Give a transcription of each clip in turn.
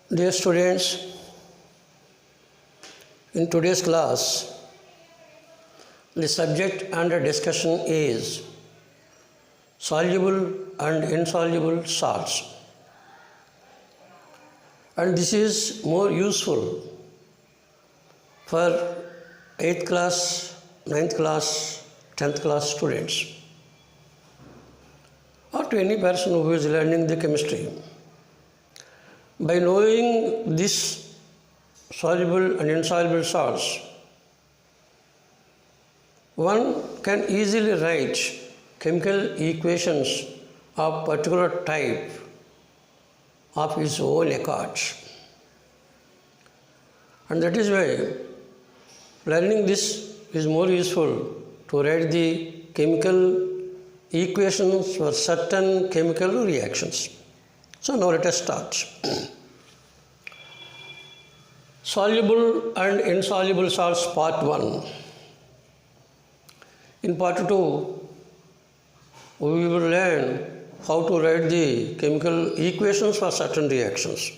Dear students, in today's class, the subject under discussion is soluble and insoluble salts. And this is more useful for 8th class, 9th class, 10th class students, or to any person who is learning the chemistry. By knowing this soluble and insoluble salts, one can easily write chemical equations of particular type of his own accord. And that is why learning this is more useful to write the chemical equations for certain chemical reactions. So now let us start. Soluble and insoluble salts, part 1. In part 2, we will learn how to write the chemical equations for certain reactions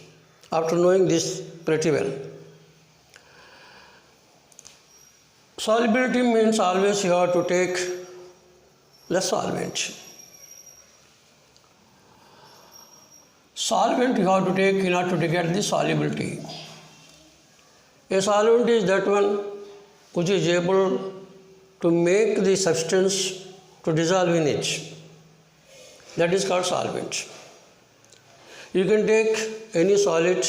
after knowing this pretty well. Solubility means always you have to take less solvent. Solvent you have to take in order to get the solubility. A solvent is that one which is able to make the substance to dissolve in it. That is called solvent. You can take any solid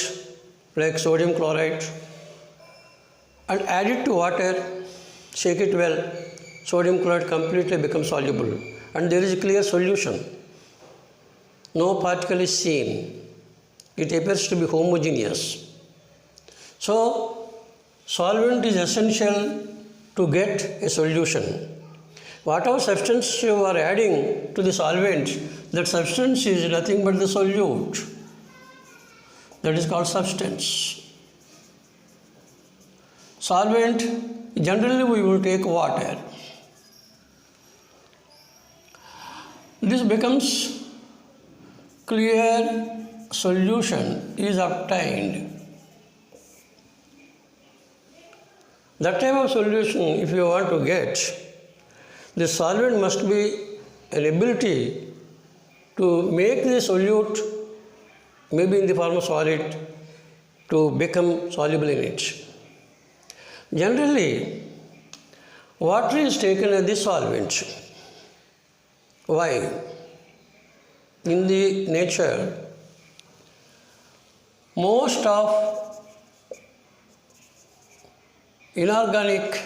like sodium chloride and add it to water, shake it well, sodium chloride completely becomes soluble and there is a clear solution. No particle is seen. It appears to be homogeneous. So, solvent is essential to get a solution. Whatever substance you are adding to the solvent, that substance is nothing but the solute. That is called substance. Solvent, generally we will take water. This becomes clear solution is obtained. That type of solution, if you want to get, the solvent must be an ability to make the solute, maybe in the form of solid, to become soluble in it. Generally, water is taken as the solvent. Why? In the nature, most of inorganic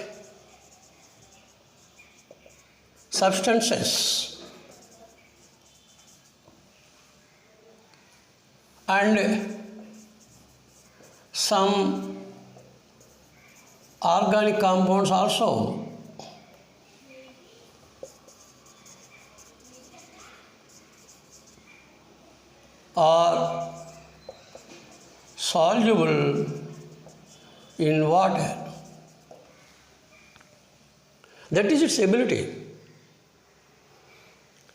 substances and some organic compounds also are soluble in water. That is its ability.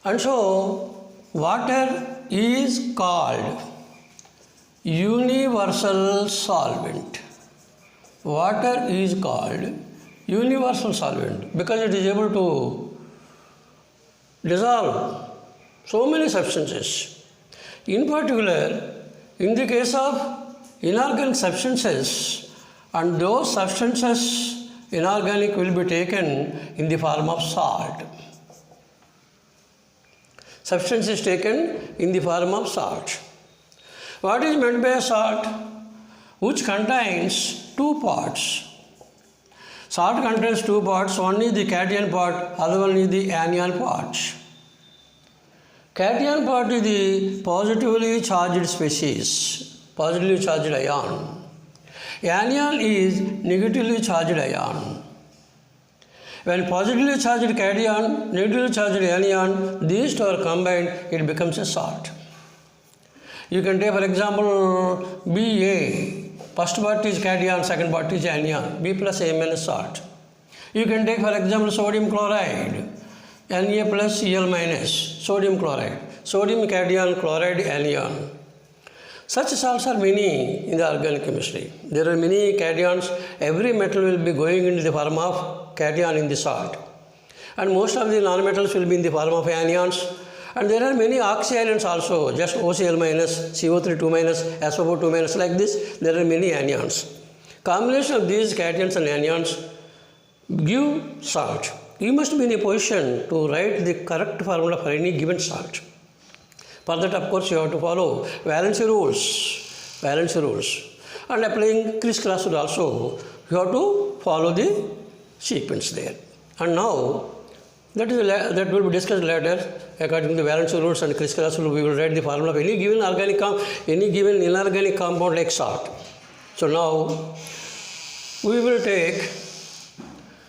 And so, water is called universal solvent. Water is called universal solvent because it is able to dissolve so many substances. In particular, in the case of inorganic substances, and those substances inorganic will be taken in the form of salt. Substance is taken in the form of salt. What is meant by a salt? Which contains two parts. Salt contains two parts. One is the cation part, other one is the anion part. Cation part is the positively charged species, positively charged ion. Anion is negatively charged ion. When positively charged cation, negatively charged anion, these two are combined, it becomes a salt. You can take for example Ba, first part is cation, second part is anion, B plus A minus salt. You can take for example sodium chloride, Na plus Cl minus, sodium chloride, sodium cation chloride anion. Such salts are many in the organic chemistry. There are many cations. Every metal will be going into the form of cation in the salt. And most of the nonmetals will be in the form of anions. And there are many oxyanions also, just OCl minus, CO3 2 minus, SO4 2 minus, like this. There are many anions. Combination of these cations and anions give salt. You must be in a position to write the correct formula for any given salt. For that, of course, you have to follow valency rules. And applying criss-cross rule also, you have to follow the sequence there. And now, that will be discussed later. According to the valency rules and criss-cross rule, we will write the formula of any given inorganic compound like salt. So now, we will take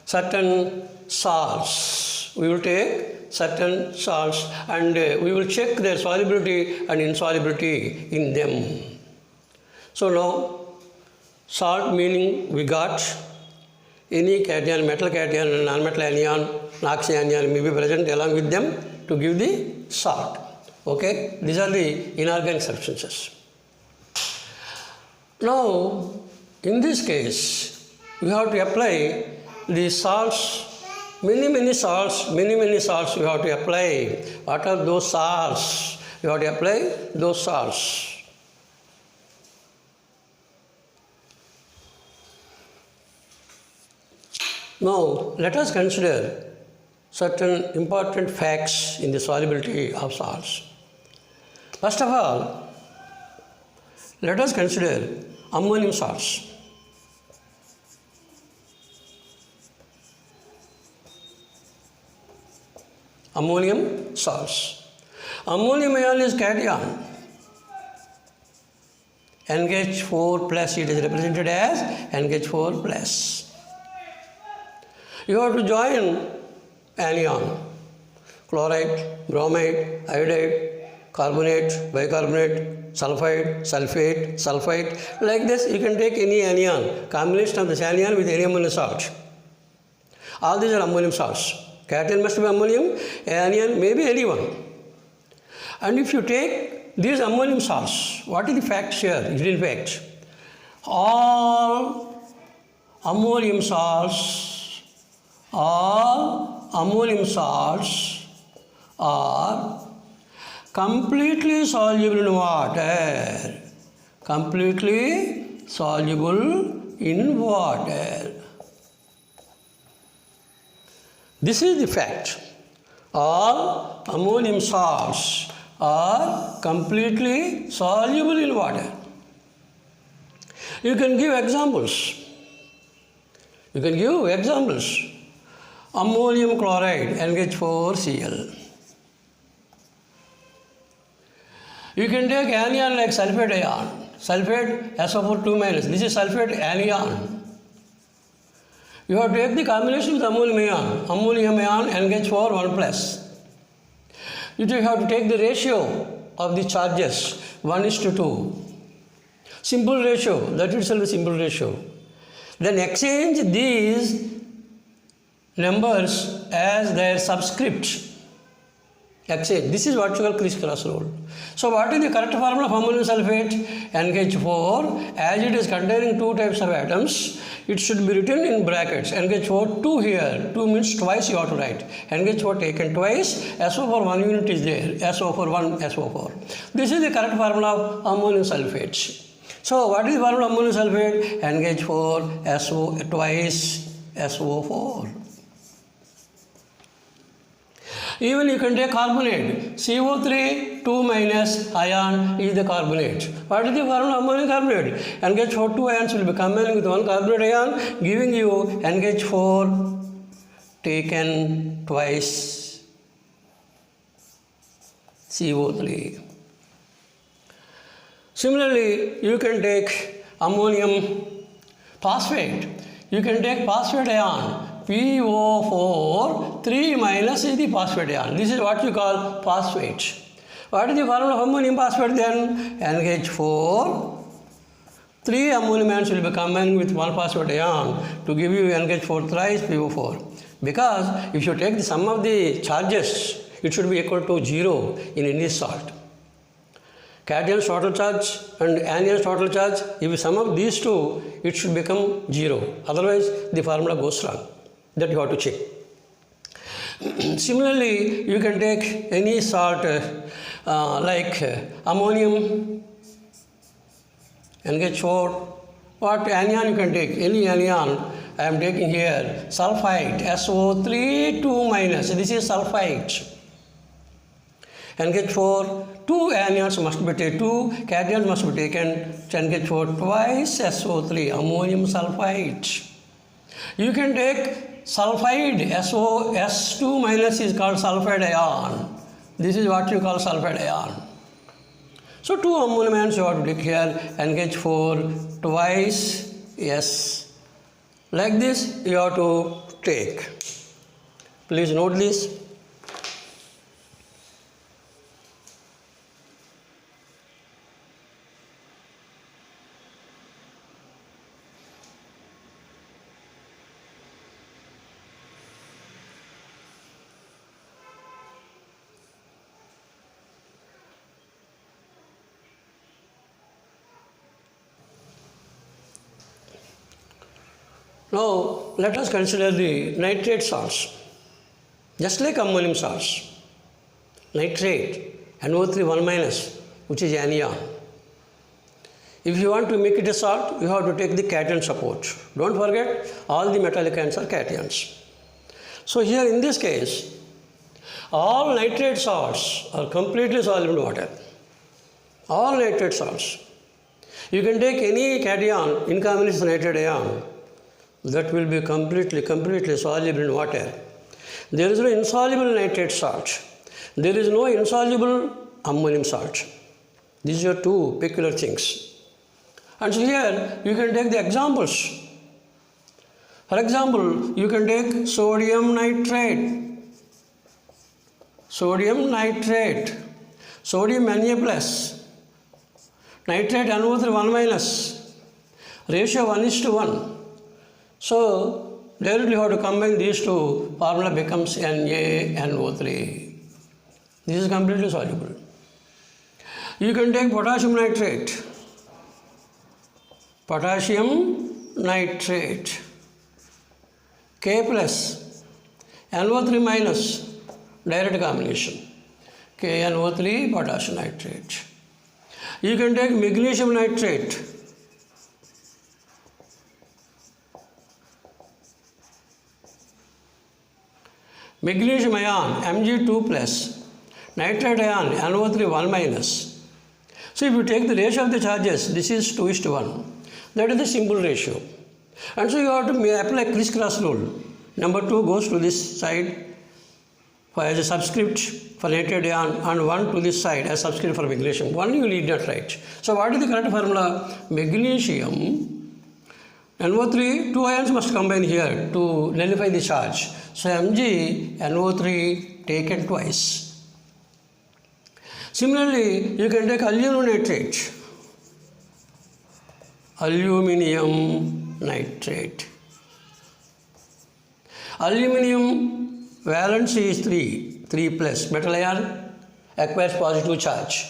certain salts. And we will check their solubility and insolubility in them. So now, salt meaning we got any cation, metal cation and non-metal anion, oxyanion may be present along with them to give the salt. Okay, these are the inorganic substances. Now, in this case, we have to apply the salts. Many salts we have to apply. What are those salts? You have to apply those salts. Now, let us consider certain important facts in the solubility of salts. First of all, let us consider ammonium salts. Ammonium salts. Ammonium ion is cation. NH4 plus, it is represented as NH4 plus. You have to join anion, chloride, bromide, iodide, carbonate, bicarbonate, sulfide, sulfate, sulfite. Like this, you can take any anion, combination of this anion with any ammonium salt. All these are ammonium salts. Cation must be ammonium, anion may be any one. And if you take these ammonium salts, what is the fact here? In fact, all ammonium salts are completely soluble in water. Completely soluble in water. This is the fact. All ammonium salts are completely soluble in water. You can give examples. Ammonium chloride, NH4Cl. You can take anion like sulfate ion. Sulfate SO4 2 minus. This is sulfate anion. You have to take the combination with ammonium ion NH4 1 plus. You have to take the ratio of the charges 1:2. Simple ratio, that itself is simple ratio. Then exchange these numbers as their subscript. Exchange. This is what you call criss-cross rule. So what is the correct formula of ammonium sulfate? NH4. As it is containing two types of atoms, it should be written in brackets. NH4 2 here. 2 means twice you have to write. NH4 taken twice. SO4 1 unit is there. SO4 1 SO4. This is the correct formula of ammonium sulfate. So what is the formula of ammonium sulfate? NH4 SO twice SO4. Even you can take carbonate. CO3 2 minus ion is the carbonate. What is the formula of ammonium carbonate? NH4 2 ions will be combined with one carbonate ion, giving you NH4 taken twice CO3. Similarly, you can take ammonium phosphate. You can take phosphate ion. PO4 3 minus is the phosphate ion. This is what you call phosphate. What is the formula of ammonium phosphate then? NH4 3 ammonium ions will be combined with one phosphate ion to give you NH4 thrice PO4. Because if you take the sum of the charges, it should be equal to 0 in any salt. cation's total charge and anion's total charge, if you sum up these two, it should become 0. Otherwise, the formula goes wrong. That you have to check. Similarly, you can take any salt like ammonium, NH4, what anion you can take, any anion. I am taking here sulfite, SO3 2 minus, this is sulfite. NH4, 2 anions must be taken, 2 cations must be taken, NH4 twice SO3, ammonium sulfite. You can take sulfide, S2 minus is called sulfide ion. This is what you call sulfide ion. So 2 ammonium ions you have to take here, NH4 twice S. Like this you have to take. Please note this. Now, let us consider the nitrate salts. Just like ammonium salts, nitrate, NO3 1 minus, which is anion. If you want to make it a salt, you have to take the cation support. Don't forget, all the metallic ions are cations. So here in this case, all nitrate salts are completely soluble in water. All nitrate salts. You can take any cation in combination with nitrate ion, that will be completely soluble in water. There is no insoluble nitrate salt. There is no insoluble ammonium salt. These are two peculiar things. And so here you can take the examples. For example, you can take sodium nitrate, sodium nitrate, sodium Na plus, nitrate NO3 1 minus, ratio 1:1. So, directly you have to combine these two, formula becomes NaNO3. This is completely soluble. You can take potassium nitrate, K plus, NO3 minus, direct combination, KNO3 potassium nitrate. You can take magnesium nitrate, magnesium ion Mg2 plus, nitrate ion NO3 1 minus. So if you take the ratio of the charges, this is 2:1. That is the simple ratio. And so you have to apply crisscross rule. Number 2 goes to this side as a subscript for nitrate ion and 1 to this side as subscript for magnesium. 1 you need not write. So what is the correct formula? Magnesium NO3, 2 ions must combine here to nullify the charge. So MgNO3 taken twice. Similarly, you can take aluminum nitrate, aluminum nitrate. Aluminum valency is 3 plus. Metal ion acquires positive charge.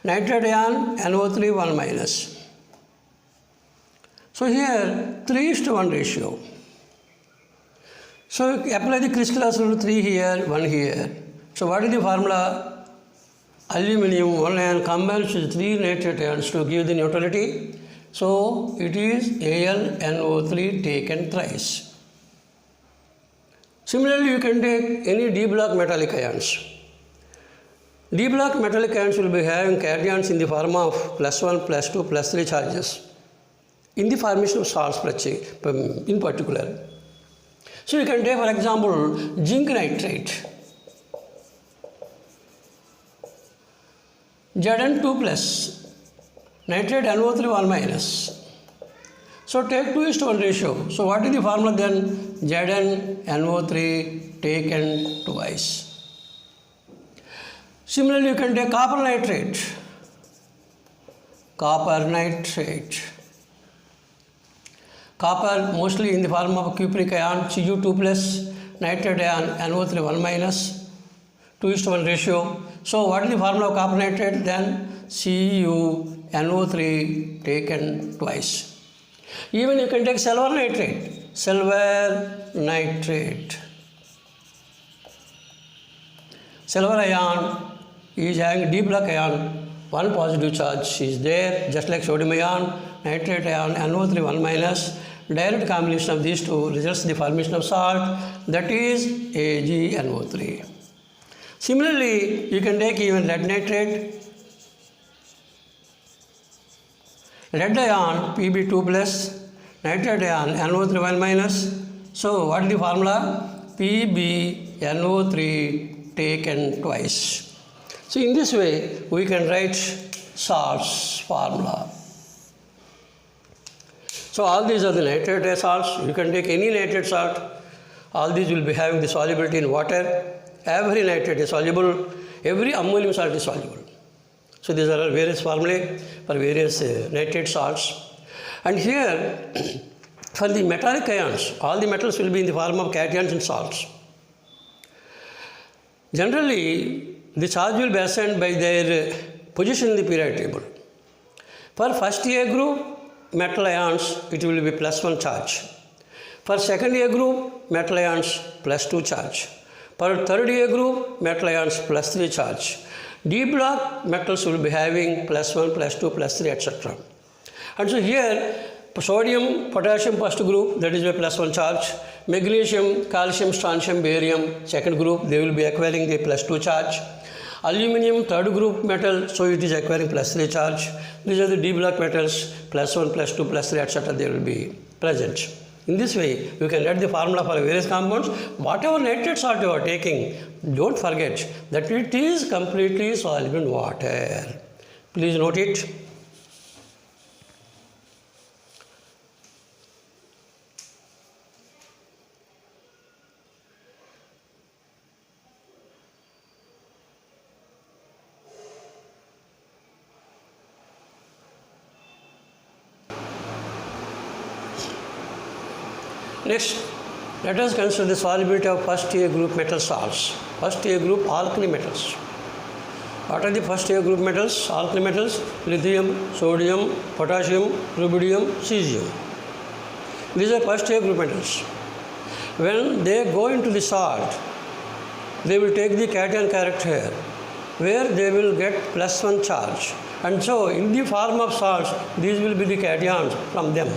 Nitrate ion NO3 1 minus. So here 3:1 ratio. So apply the crisscross rule, 3 here, 1 here. So what is the formula? Aluminum 1 ion combines with 3 nitrate ions to give the neutrality. So it is AlNO3 taken thrice. Similarly, you can take any D block metallic ions. D block metallic ions will be having cations in the form of +1, +2, +3 charges in the formation of salts in particular. So you can take, for example, zinc nitrate, Zn2 plus, nitrate NO3 1 minus. So take 2:1 ratio. So what is the formula then? ZnNO3 taken twice. Similarly, you can take copper nitrate, copper mostly in the form of cupric ion, Cu2 plus, nitrate ion NO3 1 minus, 2:1 ratio. So what is the formula of copper nitrate? Then CuNO3 taken twice. Even you can take silver nitrate. Silver nitrate. Silver ion is having D block ion, one positive charge is there, just like sodium ion, nitrate ion, NO3 1 minus. Direct combination of these two results in the formation of salt, that is AgNO3. Similarly, you can take even lead nitrate, lead ion Pb2 plus, nitrate ion NO3 1 minus. So what is the formula? PbNO3 taken twice. So in this way we can write salts formula. So all these are the nitrate salts. You can take any nitrate salt. All these will be having the solubility in water. Every nitrate is soluble. Every ammonium salt is soluble. So these are various formulae for various nitrate salts. And here for the metallic ions, all the metals will be in the form of cations and salts. Generally, the charge will be assigned by their position in the periodic table. For first A group metal ions, it will be +1 charge. For second A group metal ions +2 charge. For third A group metal ions +3 charge. D block metals will be having +1, +2, +3, etc. And so here sodium, potassium first group, that is a +1 charge. Magnesium, calcium, strontium, barium second group, they will be acquiring the +2 charge. Aluminium third group metal, so it is acquiring +3 charge. These are the D block metals, +1, +2, +3, etc. they will be present. In this way, you can write the formula for various compounds. Whatever nitrate salt you are taking, don't forget that it is completely soluble in water. Please note it. Next, let us consider the solubility of first A group metal salts. First A group alkali metals. What are the first A group metals? Alkali metals: lithium, sodium, potassium, rubidium, cesium. These are first A group metals. When they go into the salt, they will take the cation character where they will get +1 charge. And so in the form of salts, these will be the cations from them.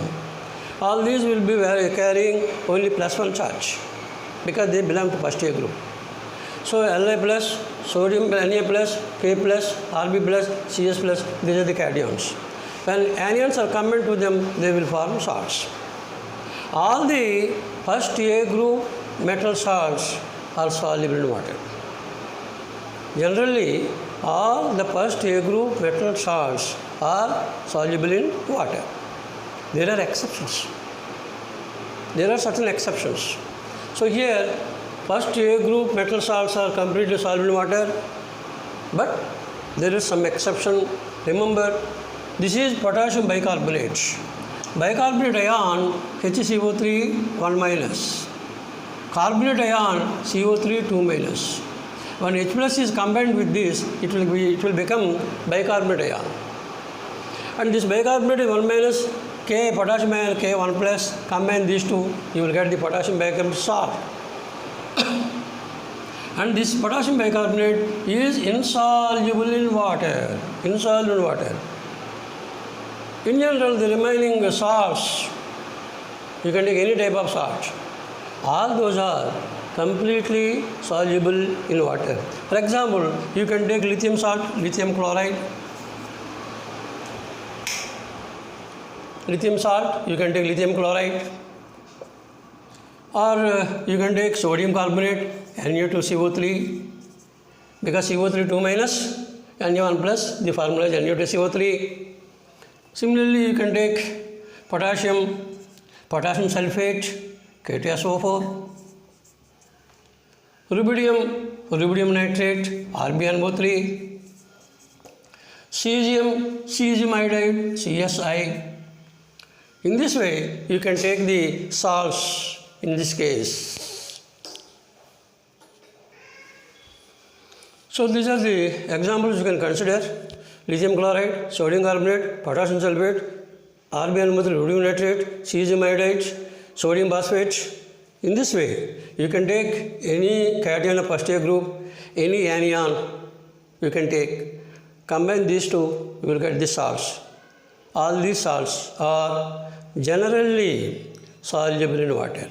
All these will be carrying only +1 charge because they belong to first A group. So Li plus, sodium Na plus, K plus, Rb plus, Cs plus, these are the cations. When anions are combined to them, they will form salts. All the first A group metal salts are soluble in water. Generally, all the first A group metal salts are soluble in water. There are exceptions. There are certain exceptions. So here, first A group metal salts are completely soluble in water, but there is some exception. Remember, this is potassium bicarbonate. Bicarbonate ion HCO3 1 minus. Carbonate ion CO3 2 minus. When H plus is combined with this, it will become bicarbonate ion. And this bicarbonate is 1 minus. K potassium ion K 1 plus, combine these two, you will get the potassium bicarbonate salt. And this potassium bicarbonate is insoluble in water. Insoluble in water. In general, the remaining salts, you can take any type of salt. All those are completely soluble in water. For example, you can take lithium salt, lithium chloride. Lithium salt, you can take lithium chloride, or you can take sodium carbonate, Na2CO3, because CO3 2 minus, Na1 plus, the formula is Na2CO3. Similarly, you can take potassium sulfate, K2SO4, rubidium nitrate, RbNO3, cesium iodide, CSI. In this way, you can take the salts in this case. So these are the examples you can consider: lithium chloride, sodium carbonate, potassium sulfate, RBN-methyl rhodium nitrate, cesium iodide, sodium phosphate. In this way, you can take any cation of first year group, any anion you can take. Combine these two, you will get the salts. All these salts are generally soluble in water.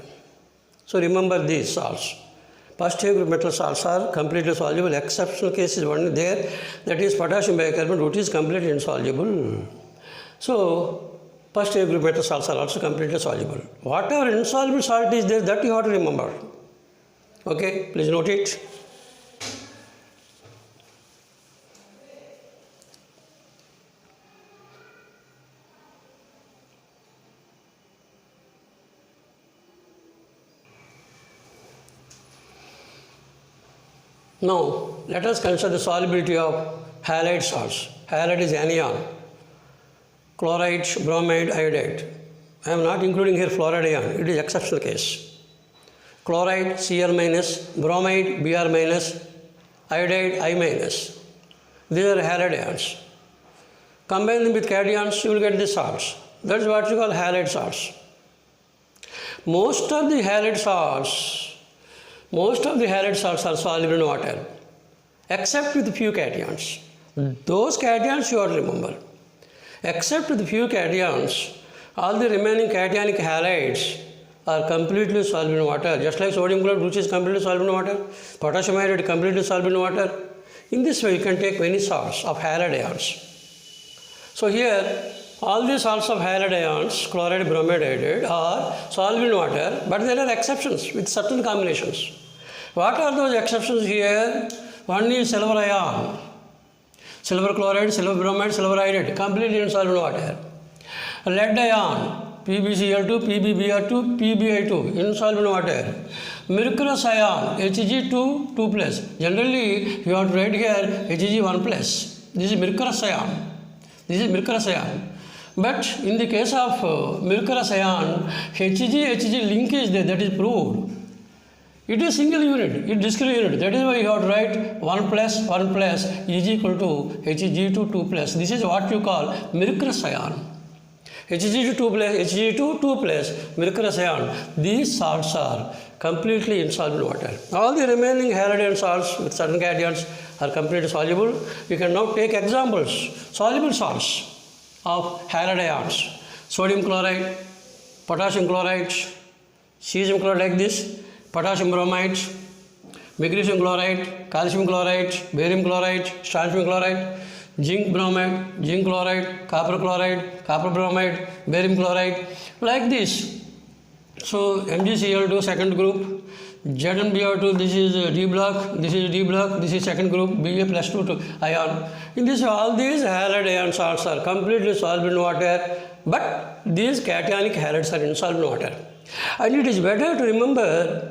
So remember these salts. First year group metal salts are completely soluble. Exceptional case is one there, that is potassium bicarbonate, which is completely insoluble. So first year group metal salts are also completely soluble. Whatever insoluble salt is there, that you have to remember. Okay, please note it. Now, let us consider the solubility of halide salts. Halide is anion. Chloride, bromide, iodide. I am not including here fluoride ion. It is exceptional case. Chloride, Cl minus, bromide, Br minus, iodide, I minus. These are halide ions. Combine them with cations, you will get the salts. That is what you call halide salts. Most of the halide salts are soluble in water, except with few cations. Those cations you have to remember. Except with few cations, all the remaining cationic halides are completely soluble in water, just like sodium chloride, which is completely soluble in water, potassium iodide completely soluble in water. In this way, you can take many salts of halide ions. So here, all these salts of halide ions, chloride, bromide, iodide, are soluble in water, but there are exceptions with certain combinations. What are those exceptions here? One is silver ion, silver chloride, silver bromide, silver iodide, completely insoluble in water. Lead ion, PbCl2, PbBr2, PbI2, insoluble in water. Mercurous ion, Hg2, 2+. Generally, you have to write here Hg1+. This is mercurous ion. This is mercurous ion. But in the case of mercurous ion, Hg link is there, that is proved. It is single unit, it is discrete unit. That is why you have to write 1+1+ is equal to Hg2 2+. This is what you call mercurous ion. Hg2 2+, mercurous ion. These salts are completely insoluble in water. All the remaining halide salts with certain cations are completely soluble. You can now take examples. Soluble salts of halide ions: sodium chloride, potassium chloride, cesium chloride like this, potassium bromide, magnesium chloride, calcium chloride, barium chloride, strontium chloride, zinc bromide, zinc chloride, copper bromide, barium chloride, like this. So MgCl2 second group, ZnBr2, this is D block, this is D block, this is second group, Ba+2 ion. In this, all these halide ion salts are completely soluble in water, but these cationic halides are insoluble in water. And it is better to remember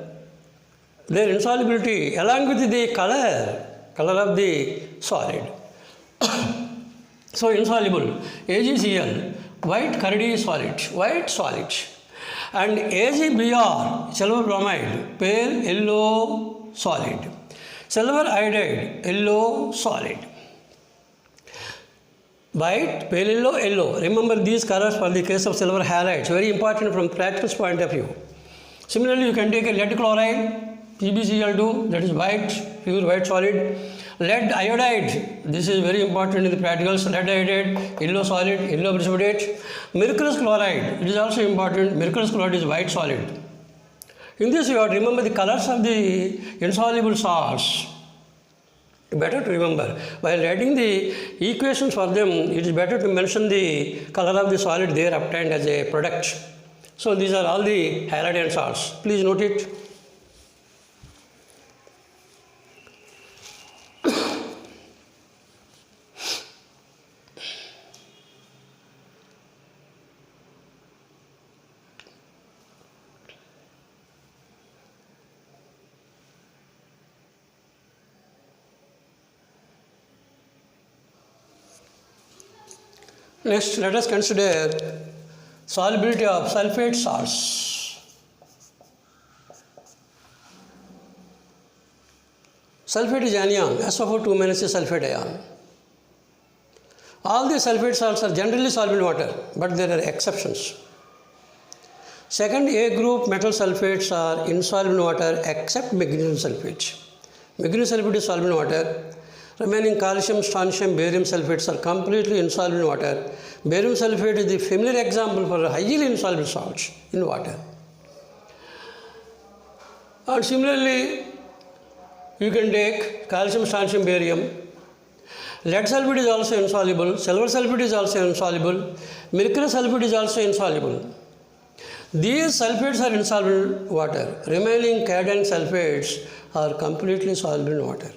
their insolubility along with the color of the solid. So insoluble, AgCl, white curdy solid, and AgBr, silver bromide, pale yellow solid, silver iodide, yellow solid. White, pale yellow, yellow. Remember these colors for the case of silver halides, very important from practical point of view. Similarly, you can take a lead chloride, PbCl2, that is white, pure white solid. Lead iodide, this is very important in the practicals. Lead iodide, yellow solid, yellow precipitate. Mercurous chloride, it is also important. Mercurous chloride is white solid. In this, you have to remember the colors of the insoluble salts. Better to remember. While writing the equations for them, it is better to mention the color of the solid there obtained as a product. So these are all the halide salts. Please note it. Next, let us consider solubility of sulfate salts. Sulfate is anion, SO4 2- is sulfate ion. All these sulfate salts are generally soluble in water, but there are exceptions. Second A group metal sulfates are insoluble in water except magnesium sulfate. Magnesium sulfate is soluble in water. Remaining calcium, strontium, barium sulfates are completely insoluble in water. Barium sulfate is the familiar example for highly insoluble salts in water. And similarly, you can take calcium, strontium, barium. Lead sulfate is also insoluble. Silver sulfate is also insoluble. Mercury sulfate is also insoluble. These sulfates are insoluble in water. Remaining cation sulfates are completely soluble in water.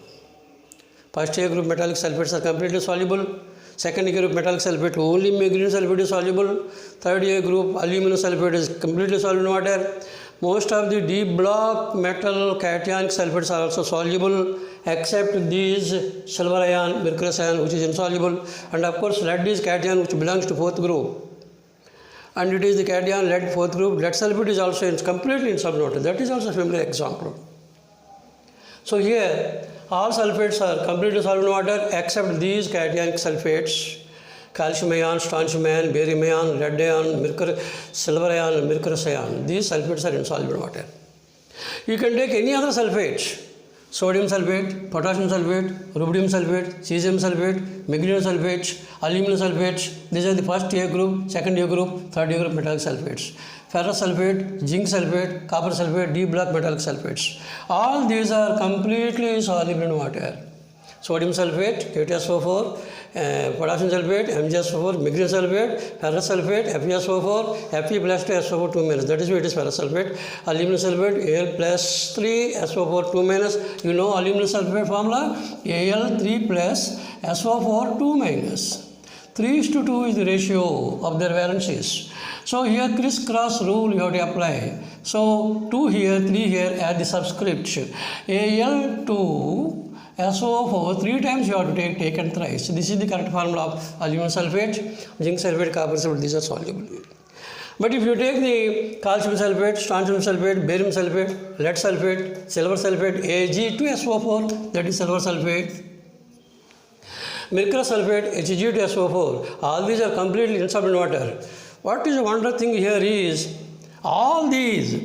First A group metallic sulfates are completely soluble. Second A group metallic sulfate only magnesium sulfate is soluble. Third A group aluminum sulfate is completely soluble in water. Most of the D block metal cationic sulfates are also soluble except these silver ion, mercury ion which is insoluble, and of course lead is cation which belongs to fourth group. And it is the cation lead fourth group. Lead sulfate is also completely insoluble in water. That is also a familiar example. So here all sulfates are completely soluble in water except these cationic sulfates: calcium ion, strontium ion, barium ion, lead ion, mercury, silver ion, and mercury ion. These sulfates are insoluble in water. You can take any other sulfate: sodium sulfate, potassium sulfate, rubidium sulfate, cesium sulfate, magnesium sulfate, aluminum sulfate. These are the first A group, second A group, third A group metallic sulfates. Ferrous sulfate, zinc sulfate, copper sulfate, D block metallic sulfates. All these are completely soluble in water. Sodium sulfate, KTSO4, potassium sulfate, MgSO4, magnesium sulfate, ferrous sulfate, FeSO4, Fe plus 2 SO4 2-. That is why it is ferrous sulfate. Aluminum sulfate, Al plus 3 SO4 2-. You know aluminum sulfate formula? Al3 plus SO4 2-. 3:2 is the ratio of their valencies. So here crisscross rule you have to apply. So 2 here, 3 here, add the subscript. Al2 SO4 3 times you have to take taken thrice. This is the correct formula of aluminum sulfate, zinc sulfate, copper sulfate. These are soluble. But if you take the calcium sulfate, strontium sulfate, barium sulfate, lead sulfate, silver sulfate, Ag2SO4, that is silver sulfate, mercury sulfate, Hg2SO4, all these are completely insoluble in water. What is a wonderful thing here is all these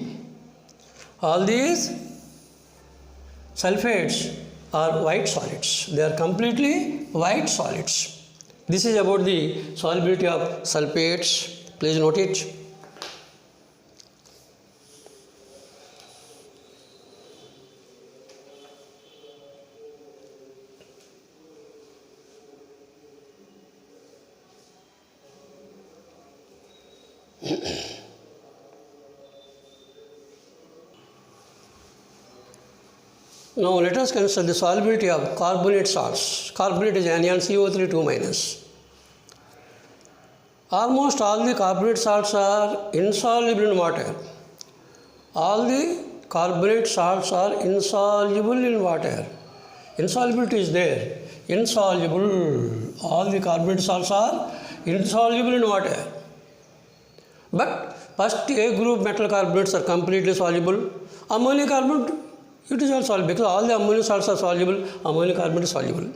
sulfates are white solids. They are completely white solids. This is about the solubility of sulfates. Please note it. Now let us consider the solubility of carbonate salts. Carbonate is anion CO3 2-. Almost all the carbonate salts are insoluble in water. All the carbonate salts are insoluble in water. Insolubility is there. Insoluble. All the carbonate salts are insoluble in water. But first A group metal carbonates are completely soluble. Ammonium carbonate, it is also soluble because all the ammonium salts are soluble. Ammonium carbonate is soluble.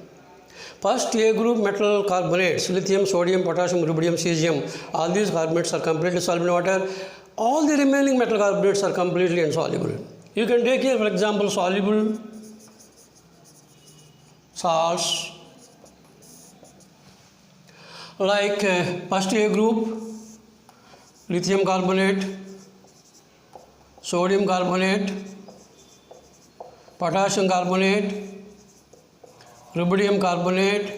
First A group metal carbonates, lithium, sodium, potassium, rubidium, cesium, all these carbonates are completely soluble in water. All the remaining metal carbonates are completely insoluble. You can take here, for example, soluble salts like first A group, lithium carbonate, sodium carbonate, potassium carbonate, rubidium carbonate,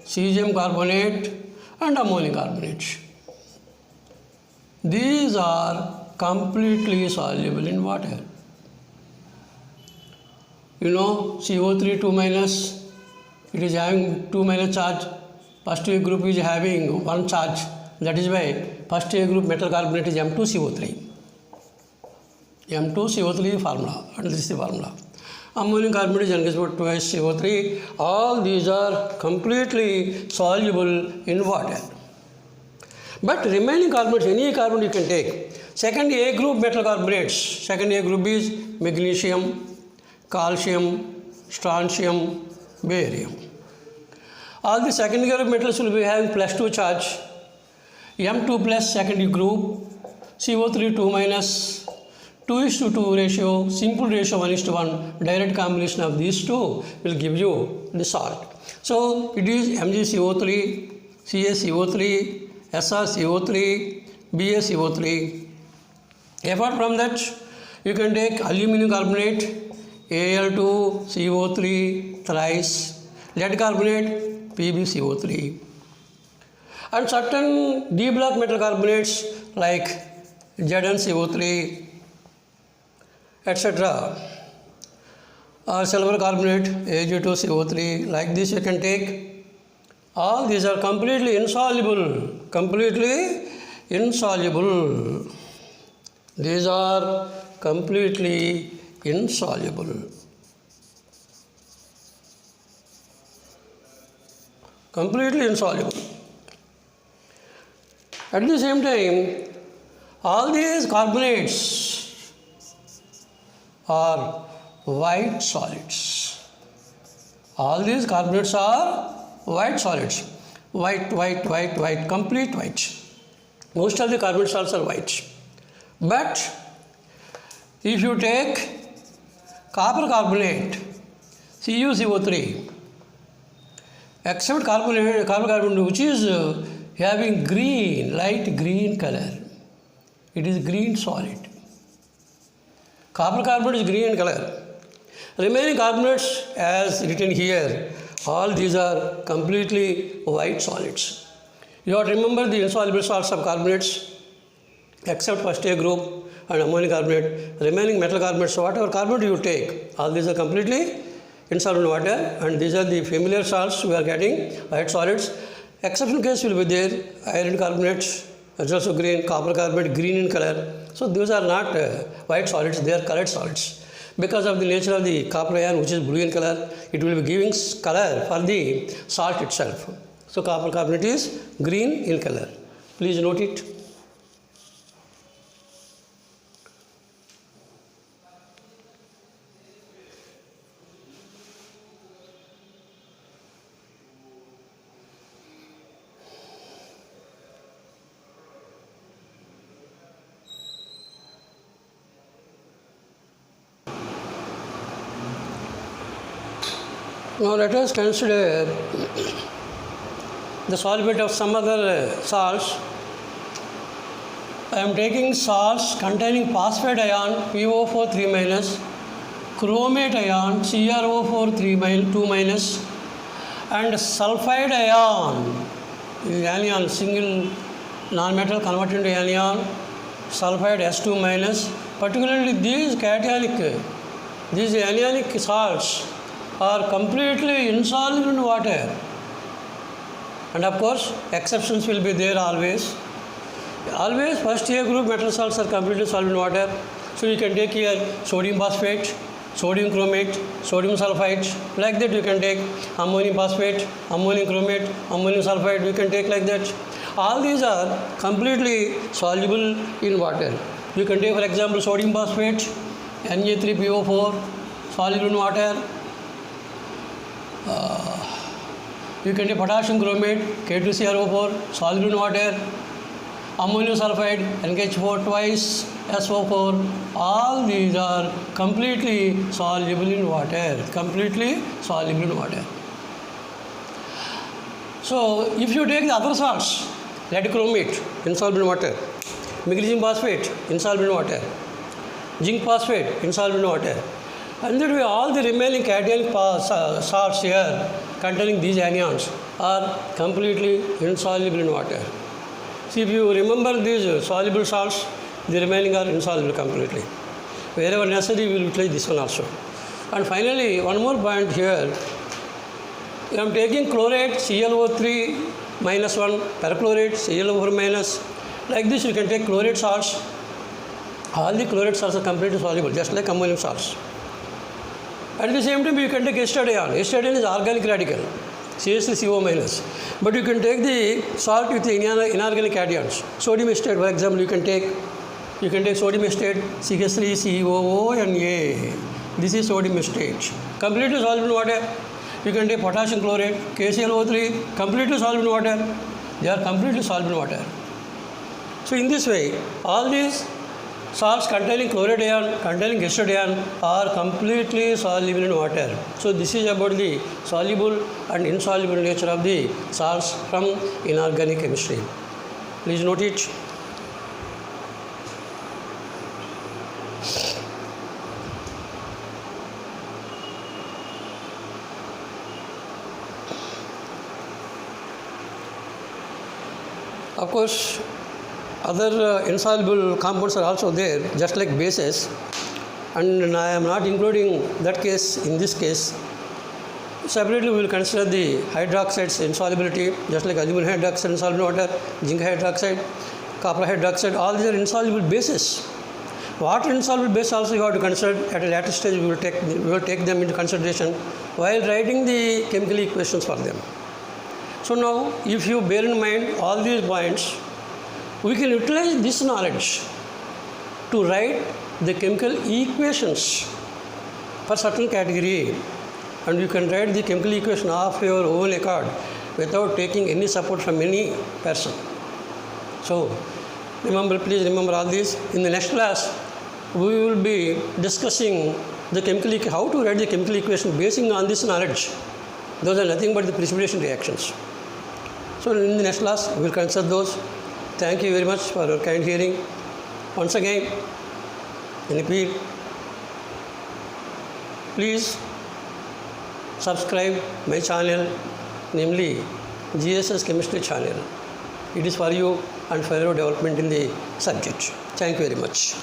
cesium carbonate, and ammonium carbonate. These are completely soluble in water. You know CO3 2-, it is having 2- charge. First A group is having 1 charge. That is why first A group metal carbonate is M2CO3. M2CO3 formula, and this is the formula. Ammonium carbonate is NH4 twice CO3. All these are completely soluble in water. But remaining carbonates, any carbonate you can take. Second A group metal carbonates. Second A group is magnesium, calcium, strontium, barium. All the secondary group metals will be having +2 charge. M2 plus secondary group, CO3 2 minus, 2:2 ratio, simple ratio 1:1, direct combination of these two will give you the salt. So it is MgCO3, CaCO3, SrCO3, BaCO3. Apart from that, you can take aluminum carbonate, Al2CO3 thrice, lead carbonate, PbCO3. And certain D block metal carbonates like ZnCO3, etc. or silver carbonate, Ag2CO3, like this you can take. All these are completely insoluble, These are completely insoluble. At the same time, all these carbonates are white solids. All these carbonates are white solids. White, complete white. Most of the carbon salts are white. But if you take copper carbonate, CuCO3, except carbon which is having green, light green color, it is green solid. Copper carbonate is green in color. Remaining carbonates, as written here, all these are completely white solids. You have to remember the insoluble salts of carbonates, except first A group and ammonium carbonate, remaining metal carbonates. So whatever carbonate you take, all these are completely insoluble in water, and these are the familiar salts we are getting, white solids. Exception case will be there, iron carbonate is also green, copper carbonate green in color. So these are not white solids, they are colored solids. Because of the nature of the copper ion, which is blue in color, it will be giving color for the salt itself. So copper carbonate is green in color. Please note it. Now let us consider the solubility of some other salts. I am taking salts containing phosphate ion PO4 3 minus, chromate ion CrO4 2 minus, and sulfide ion, anion, single non-metal converted into anion, sulfide S2 minus. Particularly these anionic salts are completely insoluble in water. And of course, exceptions will be there always. Always first A group metal salts are completely soluble in water. So you can take here sodium phosphate, sodium chromate, sodium sulfite. Like that you can take ammonium phosphate, ammonium chromate, ammonium sulfite. You can take like that. All these are completely soluble in water. You can take, for example, sodium phosphate, Na3PO4, soluble in water. You can take potassium chromate, K2CrO4, soluble in water. Ammonium sulfide, NH4 twice, SO4. All these are completely soluble in water. So, if you take the other salts, lead chromate, insoluble in water, magnesium phosphate, insoluble in water, zinc phosphate, insoluble in water, and that way all the remaining cationic salts here containing these anions are completely insoluble in water. See, if you remember these soluble salts, the remaining are insoluble completely. Wherever necessary, we will utilize this one also. And finally, one more point here. I am taking chlorate, ClO3 minus 1, perchlorate, ClO4 minus. Like this, you can take chlorate salts. All the chlorate salts are completely soluble, just like ammonium salts. At the same time, you can take ester-ion. Ester-ion is organic radical, CH3CO minus. But you can take the salt with the inorganic cations. Sodium estate, for example, you can take sodium estate, CH3COONA. This is sodium acetate. Completely soluble in water. You can take potassium chloride, KClO3, completely soluble in water. They are completely soluble in water. So in this way, all these salts containing chloride ion, containing acetate ion are completely soluble in water. So this is about the soluble and insoluble nature of the salts from inorganic chemistry. Please note it. Of course, other insoluble compounds are also there, just like bases, and I am not including that case in this case. Separately, we will consider the hydroxides insolubility, just like aluminum hydroxide insoluble in water, zinc hydroxide, copper hydroxide, all these are insoluble bases. Water insoluble base also you have to consider. At a later stage, we will take them into consideration while writing the chemical equations for them. So now, if you bear in mind all these points, we can utilize this knowledge to write the chemical equations for certain category, and you can write the chemical equation of your own accord without taking any support from any person. So remember, please remember all this. In the next class, we will be discussing the how to write the chemical equation basing on this knowledge. Those are nothing but the precipitation reactions. So in the next class, we will consider those. Thank you very much for your kind hearing. Once again, repeat, please subscribe my channel, namely GSS Chemistry channel. It is for you and for your development in the subject. Thank you very much.